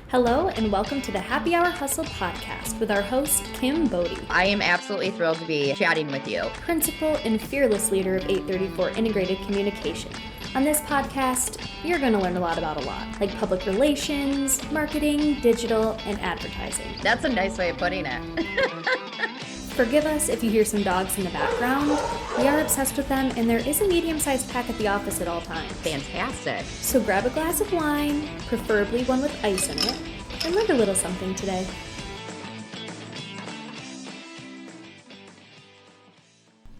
Hello and welcome to the Happy Hour Hustle podcast with our host, Kim Bodie. I am absolutely thrilled to be chatting with you. Principal and fearless leader of 834 Integrated Communication. On this podcast, you're going to learn a lot about a lot, like public relations, marketing, digital, and advertising. That's a nice way of putting it. Forgive us if you hear some dogs in the background. We are obsessed with them, and there is a medium-sized pack at the office at all times. Fantastic. So grab a glass of wine, preferably one with ice in it, and learn a little something today.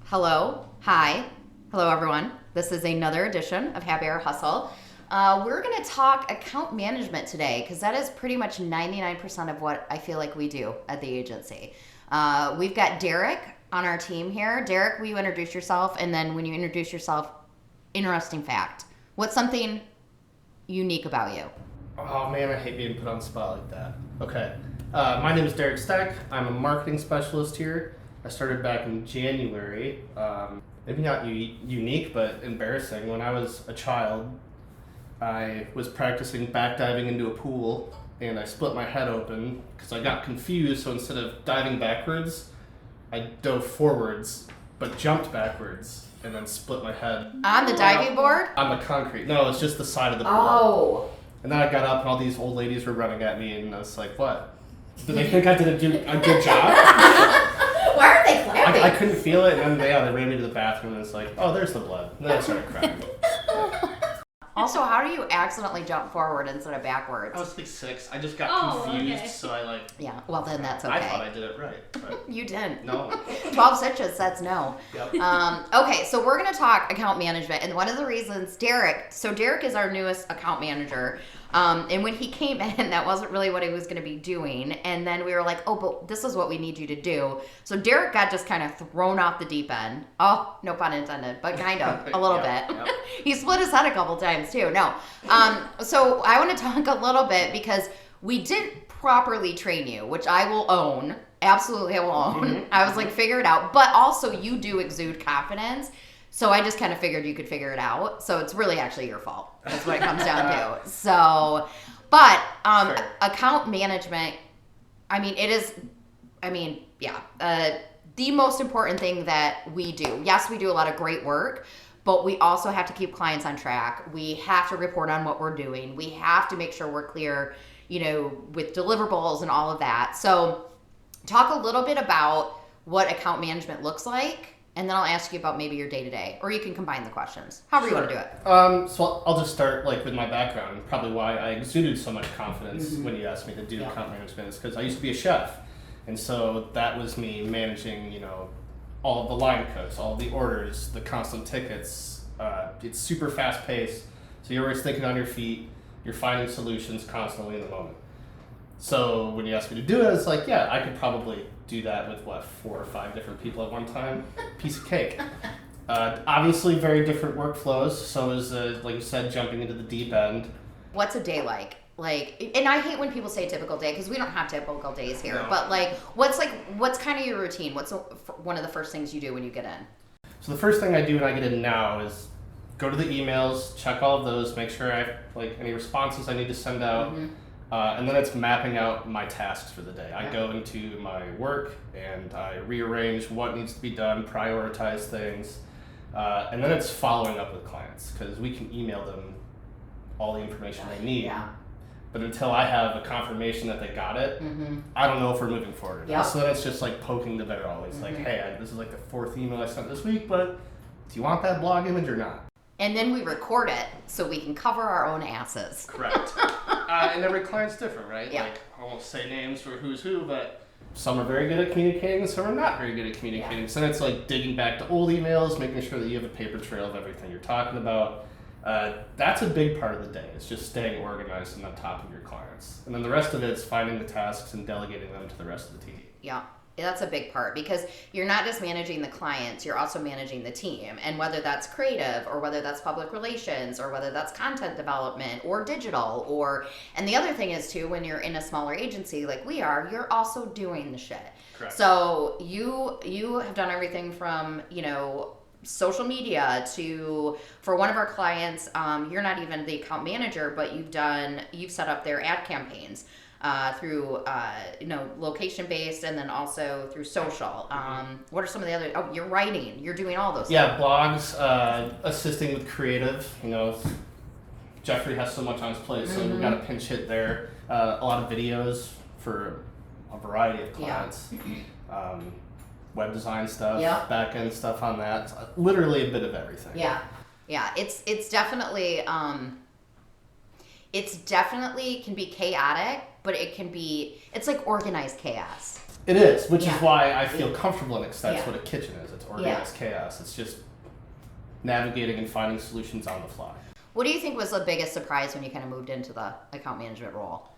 Hello. Hi. Hello, everyone. This is another edition of Happy Hour Hustle. We're going to talk account management today because that is pretty much 99% of what I feel like we do at the agency. We've got Derek on our team here. Derek, will you introduce yourself? And then when you introduce yourself, interesting fact. What's something unique about you? Oh man, I hate being put on the spot like that. Okay. My name is Derek Steck. I'm a marketing specialist here. I started back in January. Maybe not unique, but embarrassing. When I was a child, I was practicing back diving into a pool and I split my head open because I got confused. So instead of diving backwards, I dove forwards but jumped backwards and then split my head. On the diving board? On the concrete. No, it's just the side of the pool. Oh. And then I got up and all these old ladies were running at me and I was like, what? Did they think I did a good job? Why are they clapping? I couldn't feel it, and then they ran me to the bathroom and it's like, oh, there's the blood. And then I started crying. Also, how do you accidentally jump forward instead of backwards? I was like 6. I just got confused, okay. so I Yeah, well then that's okay. I thought I did it right, but You didn't. no. 12 stitches says no. Yep. Okay, so we're going to talk account management. And one of the reasons Derek is our newest account manager. And when he came in, that wasn't really what he was going to be doing. And then we were like, oh, but this is what we need you to do. So Derek got just kind of thrown off the deep end. Oh, no pun intended, but kind of a little bit. Yep. He split his head a couple times too. No. So I want to talk a little bit because we didn't properly train you, which I will own. Absolutely, I will own. Mm-hmm. I was like, figure it out. But also, you do exude confidence. So I just kind of figured you could figure it out. So it's really actually your fault. That's what it comes down to. So, but Sure. account management, the most important thing that we do. Yes, we do a lot of great work, but we also have to keep clients on track. We have to report on what we're doing. We have to make sure we're clear, with deliverables and all of that. So talk a little bit about what account management looks like. And then I'll ask you about maybe your day-to-day, or you can combine the questions. However you want to do it. So I'll just start with my background. Probably why I exuded so much confidence when you asked me to do account management is because I used to be a chef. And so that was me managing, all of the line cooks, all of the orders, the constant tickets. It's super fast paced. So you're always thinking on your feet. You're finding solutions constantly in the moment. So when you asked me to do it, it's like, yeah, I could probably do that with 4 or 5 different people at one time. Piece of cake. Obviously, very different workflows. So is like you said, jumping into the deep end. What's a day like? And I hate when people say typical day because we don't have typical days here. No. But what's kind of your routine? What's one of the first things you do when you get in? So the first thing I do when I get in now is go to the emails, check all of those, make sure I have any responses I need to send out. Mm-hmm. And then it's mapping out my tasks for the day. I go into my work and I rearrange what needs to be done, prioritize things, and then it's following up with clients because we can email them all the information they need. Yeah. But until I have a confirmation that they got it, I don't know if we're moving forward. Mm-hmm. Yeah. So then it's just poking the bear always. Hey, this is the 4th email I sent this week, but do you want that blog image or not? And then we record it so we can cover our own asses. Correct. And every client's different, right? Yeah. I won't say names for who's who, but some are very good at communicating, some are not very good at communicating. Yeah. So then it's digging back to old emails, making sure that you have a paper trail of everything you're talking about. That's a big part of the day. It's just staying organized and on top of your clients. And then the rest of it is finding the tasks and delegating them to the rest of the team. Yeah. That's a big part because you're not just managing the clients, you're also managing the team. And whether that's creative or whether that's public relations or whether that's content development or digital and the other thing is too, when you're in a smaller agency like we are, you're also doing the shit. Correct. So you have done everything from, social media to, for one of our clients, you're not even the account manager, but you've set up their ad campaigns through location based, and then also through social. What are some of the other? Oh, you're writing. You're doing all those. Yeah, blogs, assisting with creative. Jeffrey has so much on his plate, so we got a pinch hit there. A lot of videos for a variety of clients. Web design stuff, back end stuff on that. Literally a bit of everything. Yeah. It's definitely can be chaotic, but it's like organized chaos. It is, which is why I feel comfortable in it, because that's what a kitchen is. It's organized chaos. It's just navigating and finding solutions on the fly. What do you think was the biggest surprise when you kind of moved into the account management role?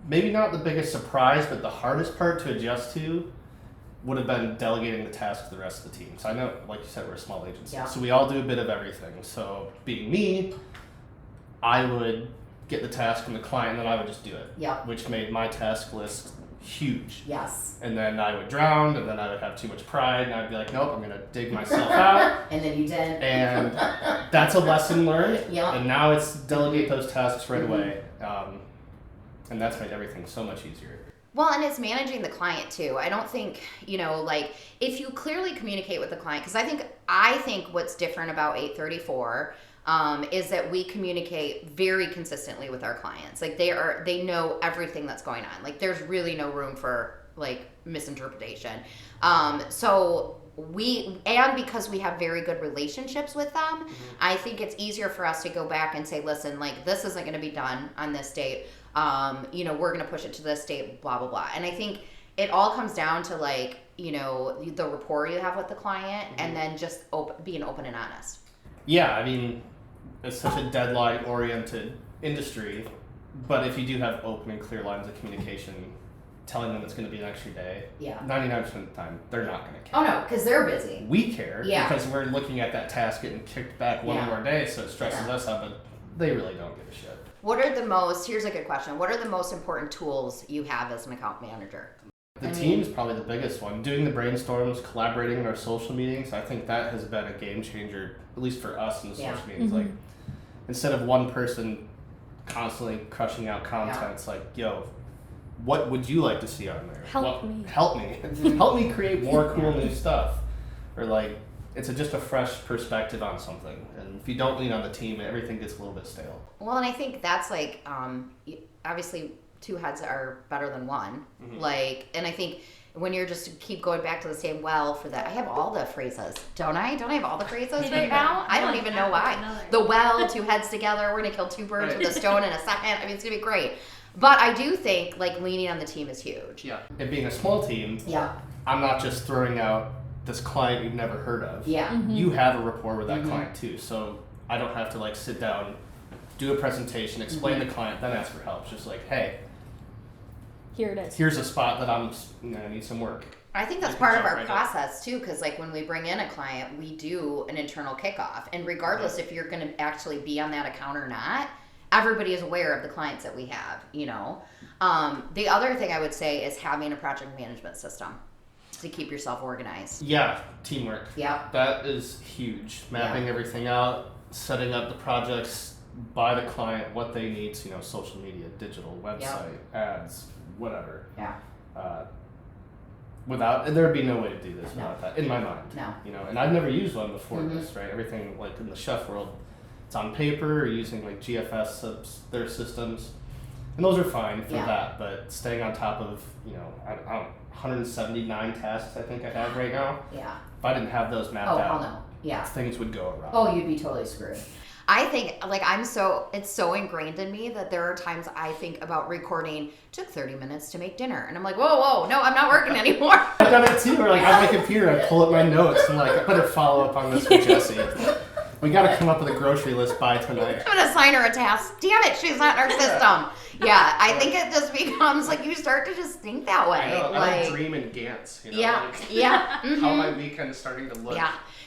Maybe not the biggest surprise, but the hardest part to adjust to would have been delegating the task to the rest of the team. So I know, like you said, we're a small agency, so we all do a bit of everything. So being me, I would get the task from the client, and then I would just do it, which made my task list huge. Yes. And then I would drown, and then I would have too much pride, and I'd be like, nope, I'm going to dig myself out. And then you did. And that's a lesson learned. Yeah. And now it's delegate those tasks right away. And that's made everything so much easier. Well, and it's managing the client too. I don't think, if you clearly communicate with the client, because I think what's different about 834 is that we communicate very consistently with our clients. Like they know everything that's going on. Like there's really no room for misinterpretation. Because we have very good relationships with them, I think it's easier for us to go back and say, listen, this isn't going to be done on this date. We're going to push it to this date, blah, blah, blah. And I think it all comes down to the rapport you have with the client, and then just being open and honest. Yeah, I mean, it's such a deadline-oriented industry, but if you do have open and clear lines of communication, telling them it's going to be an extra day, 99% of the time, they're not going to care. Oh, no, because they're busy. We care because we're looking at that task getting kicked back one more day, so it stresses us out, but they really don't give a shit. Here's a good question. What are the most important tools you have as an account manager? The team is probably the biggest one. Doing the brainstorms, collaborating in our social meetings, I think that has been a game changer, at least for us in the social meetings. Like, instead of one person constantly crushing out content, it's like, yo, what would you like to see on there? Help me. Help me create more cool new stuff. Or it's just a fresh perspective on something. And if you don't lean on the team, everything gets a little bit stale. Well, and I think that's obviously two heads are better than one. And I think when you're just keep going back to the same well for that, I have all the phrases, don't I? Don't I have all the phrases right now? I don't even know why. The well, two heads together, we're going to kill two birds with a stone in a second. I mean, it's going to be great. But I do think leaning on the team is huge. Yeah. And being a small team, I'm not just throwing out this client you've never heard of. Yeah. You have a rapport with that client too. So I don't have to sit down, do a presentation, explain the client, then ask for help. It's just hey, here it is. Here's a spot that I need some work. I think that's part of our process too, because when we bring in a client, we do an internal kickoff. And regardless if you're going to actually be on that account or not, everybody is aware of the clients that we have, The other thing I would say is having a project management system to keep yourself organized. Yeah, teamwork. Yeah. That is huge. Mapping everything out, setting up the projects by the client, what they need, social media, digital, website, ads, whatever. Yeah. There'd be no way to do this without that, in my mind. No. And I've never used one before this, right? Everything in the chef world, it's on paper or using GFS, their systems. And those are fine for that, but staying on top of, I don't know, 179 tasks I think I have right now. Yeah. If I didn't have those mapped out, no. Yeah. things would go wrong. Oh, you'd be totally screwed. I think it's so ingrained in me that there are times I think about recording, took 30 minutes to make dinner. And I'm like, whoa, no, I'm not working anymore. I've done it too, or on my computer, I pull up my notes and I better follow up on this with Jesse. We got to come up with a grocery list by tonight. I'm going to assign her a task. Damn it, she's not in our system. Yeah, I think it just becomes you start to just think that way. I don't dream in Gantz. Yeah. How my weekend is starting to look.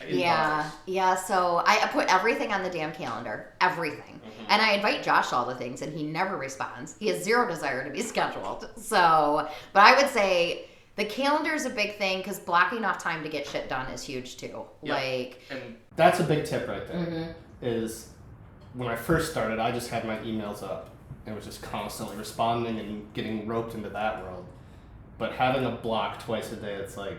Yeah. So I put everything on the damn calendar, everything. And I invite Josh all the things, and he never responds. He has zero desire to be scheduled. So, but I would say The calendar is a big thing because blocking off time to get shit done is huge too. Yeah. Like, And that's a big tip right there. Mm-hmm. Is when I first started, I just had my emails up and was just constantly responding and getting roped into that world. But having a block twice a day, it's like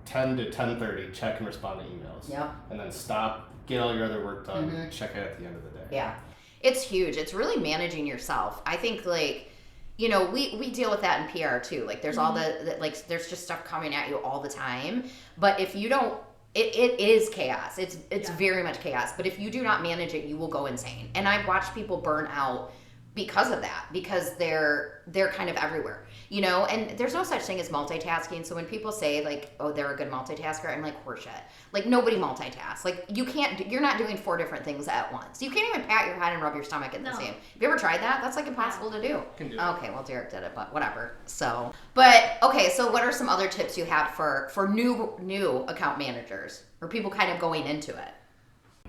10 to 10:30, check and respond to emails. Yep. And then stop, get all your other work done, Mm-hmm. check it at the end of the day. yeah, it's huge. It's really managing yourself. I think like, you know, we deal with that in PR too. Like there's all like there's just stuff coming at you all the time. But if you don't, it is chaos. It's very much chaos. But if you do not manage it, you will go insane. And I've watched people burn out because of that, because they're kind of everywhere, you know. And there's no such thing as multitasking. So when people say like, oh, they're a good multitasker, I'm like, horseshit. Like nobody multitasks. Like you're not doing 4 different things at once. You can't even pat your head and rub your stomach at the same. Have you ever tried that? That's like impossible to do. Can do it. Okay, well Derek did it, but whatever. So, but okay, so what are some other tips you have for new account managers or people kind of going into it?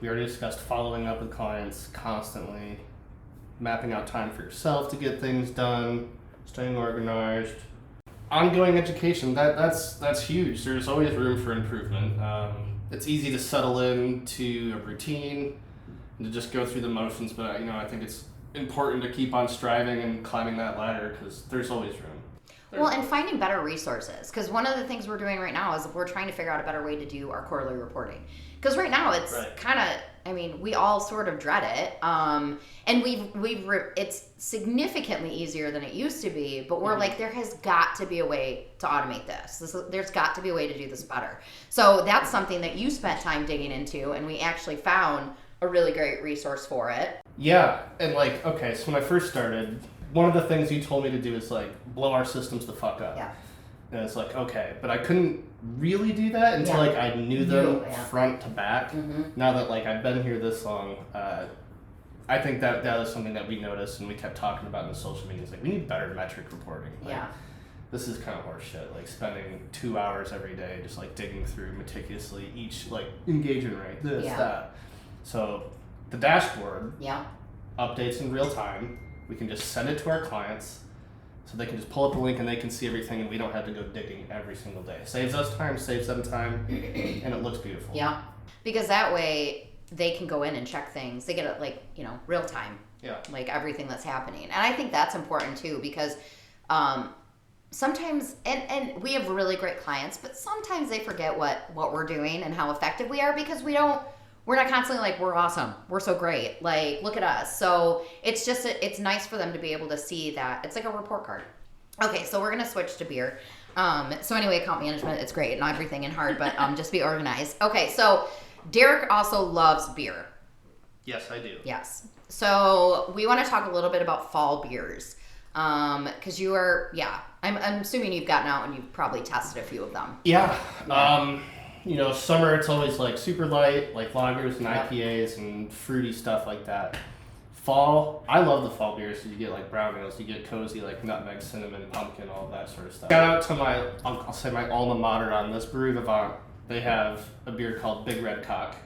We already discussed following up with clients constantly, mapping out time for yourself to get things done, staying organized. Ongoing education, that's huge. There's always room for improvement. It's easy to settle into a routine and to just go through the motions, but I think it's important to keep on striving and climbing that ladder because there's always room. Well, and finding better resources, because one of the things we're doing right now is we're trying to figure out a better way to do our quarterly reporting. Because right now it's kind of, we all sort of dread it, and it's significantly easier than it used to be. But we're like, there has got to be a way to automate this. There's got to be a way to do this better. So that's something that you spent time digging into, and we actually found a really great resource for it. Yeah, and okay, so when I first started, one of the things you told me to do is blow our systems the fuck up. Yeah. And it's okay, but I couldn't really do that until I knew them front to back. Mm-hmm. Now that I've been here this long, I think that is something that we noticed and we kept talking about in the social media. It's we need better metric reporting. This is kind of horseshit. Spending 2 hours every day just digging through meticulously each engagement rate, this, that. So the dashboard updates in real time. We can just send it to our clients so they can just pull up a link and they can see everything and we don't have to go digging every single day. Saves us time, saves them time, and it looks beautiful. Yeah, because that way they can go in and check things. They get it real time. Yeah. Everything that's happening. And I think that's important too because sometimes, and we have really great clients, but sometimes they forget what we're doing and how effective we are because we're not constantly we're awesome, we're so great, look at us. So it's just it's nice for them to be able to see that it's like a report card. Okay, so we're gonna switch to beer. So anyway, account management, it's great and everything and hard, but just be organized. Okay, so Derek also loves beer. Yes, I do. Yes. So we want to talk a little bit about fall beers. Because you are, I'm assuming you've gotten out and you've probably tested a few of them. Yeah. Summer it's always super light, lagers and IPAs and fruity stuff like that. Fall, I love the fall beers. So you get brown ales, you get cozy nutmeg, cinnamon, pumpkin, all that sort of stuff. Shout out to I'll say my alma mater on this, Brew Vivant. They have a beer called Big Red Cock.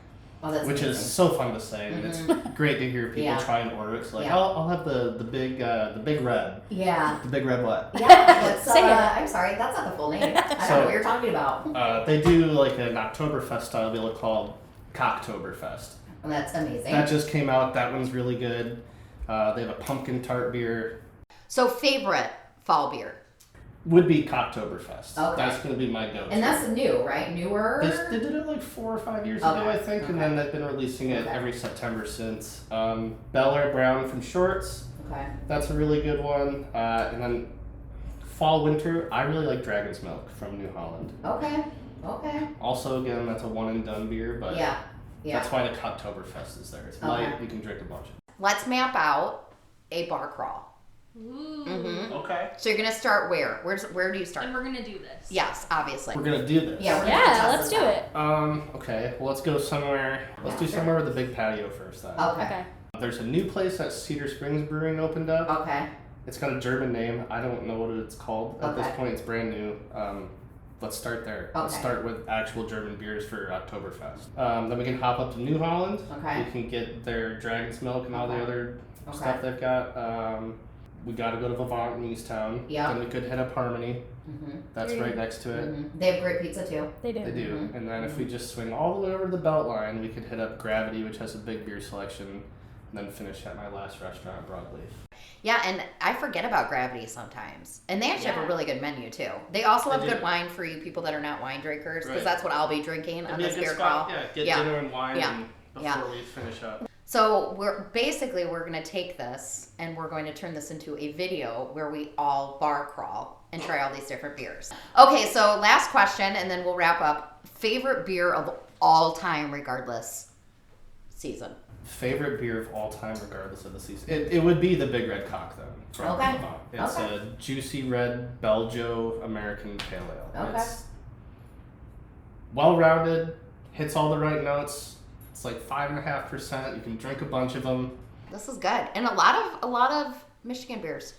Oh, that's which amazing. is so fun to say, and it's great to hear people try and order it. It's I'll have the big red. Yeah. The Big Red what? Yeah. Say it. I'm sorry, that's not the full name. I don't know what you're talking about. They do an Oktoberfest style beer called Cocktoberfest. Well, that's amazing. That just came out. That one's really good. They have a pumpkin tart beer. So favorite fall beer? Would be Cocktoberfest. Okay. That's going to be my go-to. And that's new, right? Newer? They did it 4 or 5 years ago, I think, and then they've been releasing it every September since. Bel Air Brown from Shorts. Okay. That's a really good one. And then fall, winter, I really like Dragon's Milk from New Holland. Okay. Also, again, that's a one and done beer, but that's why the Cocktoberfest is there. It's light, you can drink a bunch. Let's map out a bar crawl. Ooh. Mm-hmm. Okay. So you're gonna start where? Where do you start? And we're gonna do this. Yes, obviously. We're gonna do this. Yeah, we're gonna test let's this do out. it. Okay. Well, let's go somewhere. Let's do somewhere with a big patio first, then. Okay. There's a new place that Cedar Springs Brewing opened up. Okay. It's got a German name. I don't know what it's called at this point. It's brand new. Let's start there. Okay. Let's start with actual German beers for Oktoberfest. Then we can hop up to New Holland. Okay. We can get their Dragon's Milk and all the other stuff they've got. we got to go to Vivant in Easttown. Yeah. Then we could hit up Harmony. Mm-hmm. That's There you right go. next to it. Mm-hmm. They have great pizza too. They do. They do. And then if we just swing all the way over to the Beltline, we could hit up Gravity, which has a big beer selection, and then finish at my last restaurant, Broadleaf. Yeah, and I forget about Gravity sometimes. And they actually have a Yeah. really good menu too. They also They have do. good wine for you people that are not wine drinkers, because Right. that's what I'll be drinking on this beer crawl. Yeah, get Yeah. dinner and wine Yeah. before Yeah. we finish up. So we're going to take this and we're going to turn this into a video where we all bar crawl and try all these different beers. Okay, so last question and then we'll wrap up. Favorite beer of all time, regardless season. Favorite beer of all time, regardless of the season. It would be the Big Red Cock, though. From Okay. Vivant. It's Okay. a juicy red Belgio American Pale Ale. Okay. It's well-rounded, hits all the right notes. It's like 5.5%. You can drink a bunch of them. This is good. And a lot of Michigan beers.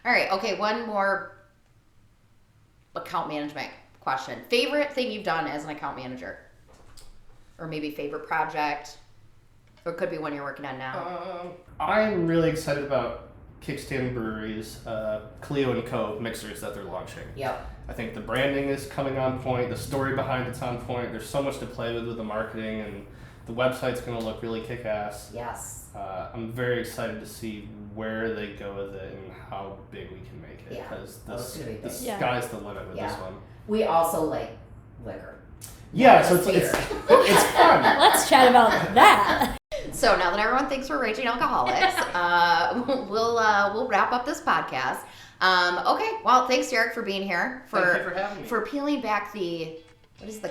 All right, okay, one more account management question. Favorite thing you've done as an account manager? Or maybe favorite project? Or it could be one you're working on now. I'm really excited about Kickstand Brewery's Clio & Co. mixers that they're launching. Yep. I think the branding is coming on point. The story behind it's on point. There's so much to play with the marketing, and the website's going to look really kick-ass. Yes. I'm very excited to see where they go with it and how big we can make it. Yeah. Because Oh, it's gonna be the big. Yeah. sky's the limit with Yeah. this one. We also like liquor. Yeah, so it's Beer. it's fun. Let's chat about that. So now that everyone thinks we're raging alcoholics, we'll wrap up this podcast. Okay, well, thanks, Derek, for being here, Thank you for having me. for peeling back the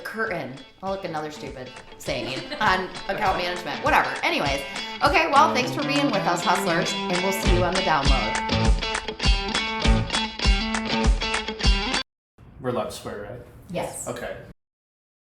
curtain. Oh, look, another stupid saying on account management. Whatever. Anyways, okay, well, thanks for being with us, hustlers, and we'll see you on the download. We're allowed to swear, right? Yes. Okay.